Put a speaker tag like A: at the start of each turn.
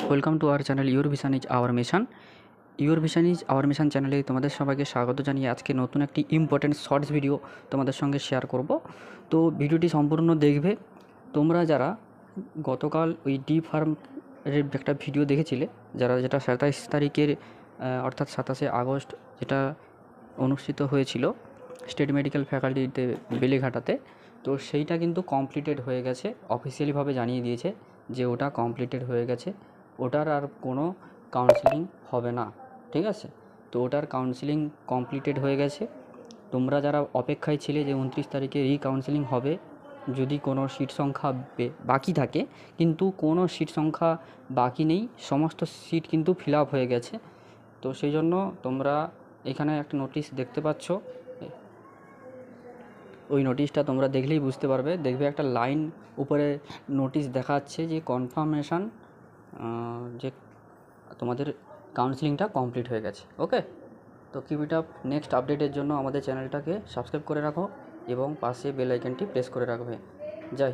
A: Welcome to our channel your vision is our mission. Your vision is our mission চ্যানেলে তোমাদের সবাইকে স্বাগত জানিয়ে আজকে নতুন একটি ইম্পর্টেন্ট শর্টস ভিডিও তোমাদের সঙ্গে শেয়ার করব। তো ভিডিওটি সম্পূর্ণ দেখবে। তোমরা যারা গতকাল ওই ডি ফার্মের একটা ভিডিও দেখেছিলে, যেটা 27 তারিখের অর্থাৎ 27শে আগস্ট যেটা অনুষ্ঠিত হয়েছিল স্টেট মেডিকেল ফ্যাকাল্টিতে বেলেঘাটাতে, তো সেইটা কিন্তু কমপ্লিটেড হয়ে গেছে। অফিসিয়ালিভাবে জানিয়ে দিয়েছে যে ওটা কমপ্লিটেড হয়ে গেছে, ওটার আর কোনো কাউন্সেলিং হবে না, ঠিক আছে? তো ওটার কাউন্সেলিং কমপ্লিটেড হয়ে গেছে। তোমরা যারা অপেক্ষায় ছিলে যে 29 তারিখে রিকাউন্সেলিং হবে যদি কোনো সিট সংখ্যা বাকি থাকে, কিন্তু কোনো সিট সংখ্যা বাকি নেই, সমস্ত সিট কিন্তু ফিল আপ হয়ে গেছে। তো সেই জন্য তোমরা এখানে একটা নোটিশ দেখতে পাচ্ছ, ওই নোটিশটা তোমরা দেখলেই বুঝতে পারবে। দেখবে একটা লাইন উপরে নোটিশ দেখাচ্ছে যে কনফার্মেশন, যে তোমাদের কাউন্সেলিংটা কমপ্লিট হয়ে গেছে। ওকে, তো কিপ ইট আপ। নেক্সট আপডেটের জন্য আমাদের চ্যানেলটাকে সাবস্ক্রাইব করে রাখো এবং পাশে বেল আইকনটি প্রেস করে রাখবে। জয় হিন্দ।